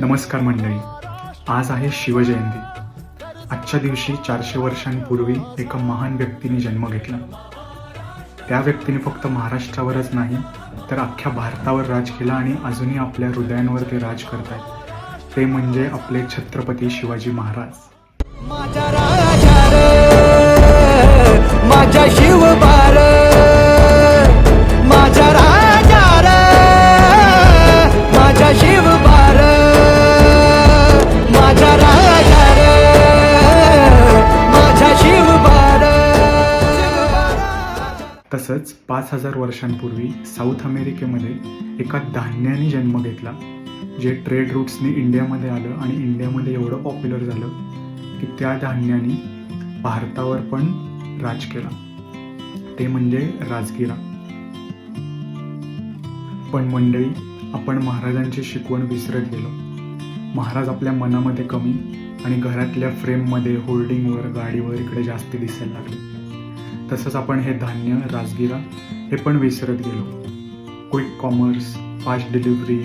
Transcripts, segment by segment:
नमस्कार मंडळी. आज आहे शिवजयंती. आजच्या दिवशी 400 वर्षांपूर्वी एका महान व्यक्तीने जन्म घेतला. त्या व्यक्तीने फक्त महाराष्ट्रावरच नाही तर अख्ख्या भारतावर राज केला आणि अजूनही आपल्या हृदयांवर ते राज करतायत. ते म्हणजे आपले छत्रपती शिवाजी महाराज. माझा राजा रे, माझा शिवबा रे, माझा राजा रे, माझा शिवबा रे, माझा राजा रे, माझा शिवबा रे. तसंच 5000 वर्षांपूर्वी साऊथ अमेरिकेमध्ये एका धान्याने जन्म घेतला, जे ट्रेड रूट्सने इंडियामध्ये आलं आणि इंडियामध्ये एवढं पॉप्युलर झालं की त्या धान्याने भारतावर पण राज केला. ते म्हणजे राजगिरा. पण मंडळी, आपण महाराजांची शिकवण विसरत गेलो. महाराज आपल्या मनामध्ये कमी आणि घरातल्या फ्रेममध्ये, होल्डिंगवर, गाडीवर इकडे जास्त दिसायला लागले. तसंच आपण हे धान्य राजगिरा हे पण विसरत गेलो. क्विक कॉमर्स, फास्ट डिलिव्हरी,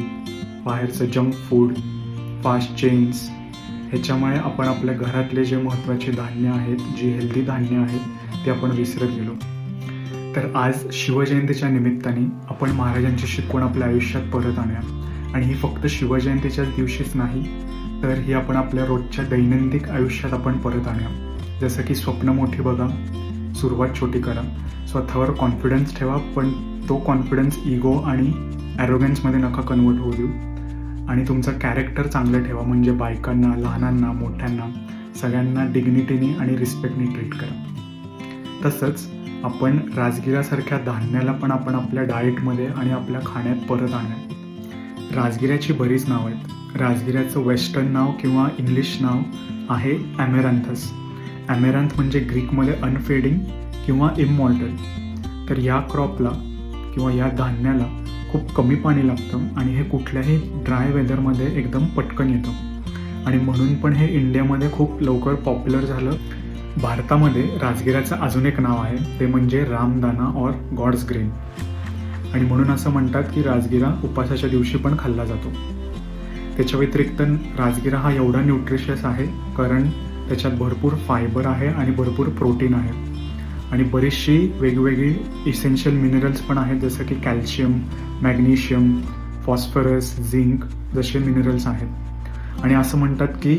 बाहेरचं जंक फूड, फास्ट चेन्स, ह्याच्यामुळे आपण आपल्या घरातले जे महत्त्वाचे धान्य आहेत, जी हेल्दी धान्य आहेत, ते आपण विसरत गेलो. तर आज शिवजयंतीच्या निमित्ताने आपण महाराजांची शिकवण आपल्या आयुष्यात परत आणूया. आणि ही फक्त शिवजयंतीच्याच दिवशीच नाही, तर ही आपण आपल्या रोजच्या दैनंदिन आयुष्यात आपण परत आणूया. जसं की स्वप्न मोठी बघा, सुरुवात छोटी करा, स्वतःवर कॉन्फिडन्स ठेवा, पण तो कॉन्फिडन्स इगो आणि ॲरोगन्समध्ये नका कन्वर्ट होऊ देऊ. आणि तुमचं कॅरेक्टर चांगलं ठेवा, म्हणजे बायकांना, लहानांना, मोठ्यांना, सगळ्यांना डिग्निटीने आणि रिस्पेक्टने ट्रीट करा. तसंच आपण राजगिरासारख्या धान्याला पण आपण आपल्या डाएटमध्ये आणि आपल्या खाण्यात परत आणूया. राजगिऱ्याची बरीच नावं आहेत. राजगिऱ्याचं वेस्टर्न नाव किंवा इंग्लिश नाव आहे ॲमेरॅन्थस. ॲमेरॅन्थ म्हणजे ग्रीकमध्ये अनफेडिंग किंवा इममॉर्टल. तर या क्रॉपला किंवा या धान्याला खूप कमी पाणी लागतं आणि हे कुठल्याही ड्राय वेदरमध्ये एकदम पटकन येतं आणि म्हणून पण हे इंडियामध्ये खूप लवकर पॉप्युलर झालं. भारतामध्ये राजगिऱ्याचं अजून एक नाव आहे, ते म्हणजे रामदाना ऑर गॉड्स ग्रेन. आणि म्हणून असं म्हणतात की राजगिरा उपासाच्या दिवशी पण खाल्ला जातो. त्याच्या व्यतिरिक्त राजगिरा हा एवढा न्यूट्रिशियस आहे कारण त्याच्यात भरपूर फायबर आहे आणि भरपूर प्रोटीन आहे आणि बरीचशी वेगवेगळी इसेन्शियल मिनरल्स पण आहेत, जसं की कॅल्शियम, मॅग्नेशियम, फॉस्फरस, झिंक जसे मिनरल्स आहेत. आणि असं म्हणतात की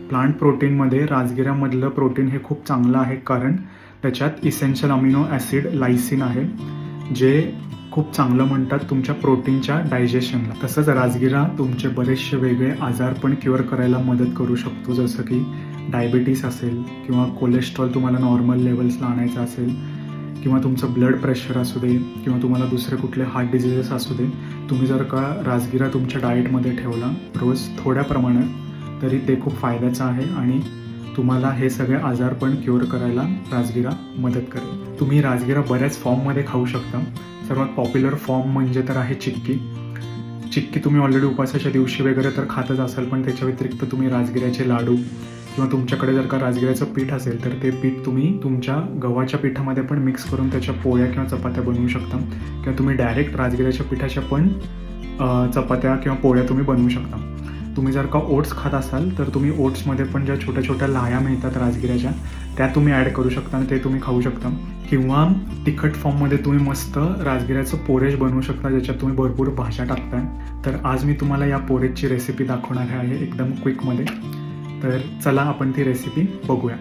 प्लांट प्रोटीनमध्ये राजगिऱ्यामधलं प्रोटीन हे खूप चांगलं आहे कारण त्याच्यात इसेन्शियल अमिनो ॲसिड लायसिन आहे, जे खूप चांगलं म्हणतात तुमच्या प्रोटीनच्या डायजेशनला. तसंच राजगिरा तुमचे बरेचसे वेगळे आजार पण क्युअर करायला मदत करू शकतो, जसं की डायबिटीस असेल किंवा कोलेस्ट्रॉल तुम्हाला नॉर्मल लेवल्सला आणायचं असेल किंवा तुमचं ब्लड प्रेशर असू दे किंवा तुम्हाला दुसरे कुठले हार्ट डिझिजेस असू दे. तुम्ही जर का राजगिरा तुमच्या डाएटमध्ये ठेवला रोज थोड्या प्रमाणात, तरी ते खूप फायद्याचं आहे आणि तुम्हाला हे सगळे आजार पण क्युअर करायला राजगिरा मदत करेल. तुम्ही राजगिरा बऱ्याच फॉर्ममध्ये खाऊ शकता. सर्वात पॉप्युलर फॉर्म म्हणजे तर आहे चिक्की. चिक्की तुम्ही ऑलरेडी उपासाच्या दिवशी वगैरे तर खातच असाल, पण त्याच्या व्यतिरिक्त तुम्ही राजगिऱ्याचे लाडू किंवा तुमच्याकडे जर का राजगिऱ्याचं पीठ असेल तर ते पीठ तुम्ही तुमच्या गव्हाच्या पिठामध्ये पण मिक्स करून त्याच्या पोळ्या किंवा चपात्या बनवू शकता किंवा तुम्ही डायरेक्ट राजगिऱ्याच्या पिठाच्या पण चपात्या किंवा पोळ्या तुम्ही बनवू शकता. तुम्ही जर का ओट्स खात असाल तर तुम्ही ओट्समध्ये पण ज्या छोट्या छोट्या लाह्या मिळतात राजगिऱ्याच्या, त्या तुम्ही ॲड करू शकता आणि ते तुम्ही खाऊ शकता. किंवा तिखट फॉर्ममध्ये तुम्ही मस्त राजगिऱ्याचं पोरेज बनवू शकता, ज्याच्यात तुम्ही भरपूर भाज्या टाकताय. तर आज मी तुम्हाला या पोरेजची रेसिपी दाखवणार आहे एकदम क्विकमध्ये. तर चला आपण ती रेसिपी बघूया.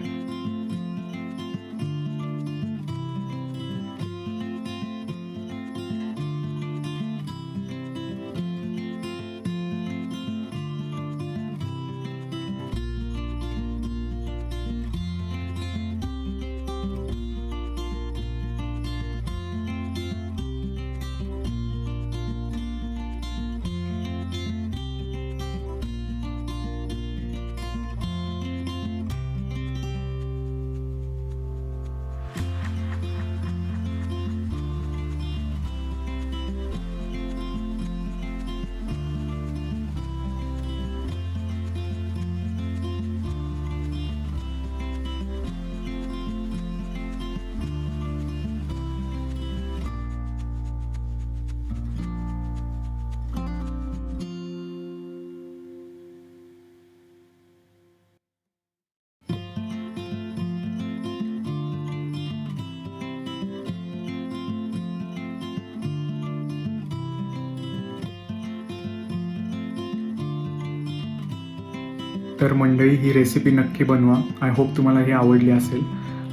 तर मंडळी, ही रेसिपी नक्की बनवा. आय होप तुम्हाला ही आवडली असेल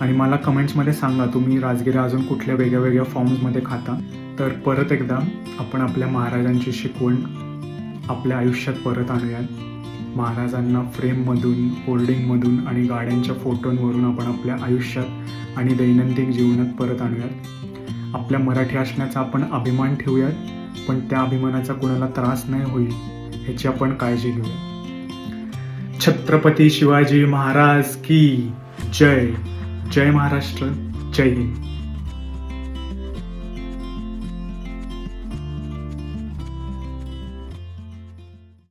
आणि मला कमेंट्समध्ये सांगा तुम्ही राजगिरा अजून कुठल्या वेगळ्या वेगळ्या फॉर्म्समध्ये खाता. तर परत एकदा आपण आपल्या महाराजांची शिकवण आपल्या आयुष्यात परत आणूयात. महाराजांना फ्रेममधून, होर्डिंगमधून आणि गाड्यांच्या फोटोंवरून आपण आपल्या आयुष्यात आणि दैनंदिन जीवनात परत आणूयात. आपल्या मराठी असण्याचा आपण अभिमान ठेवूयात, पण त्या अभिमानाचा कुणाला त्रास नाही होईल ह्याची आपण काळजी घेऊया. छत्रपती शिवाजी महाराज की जय. जय महाराष्ट्र. जय हिंद.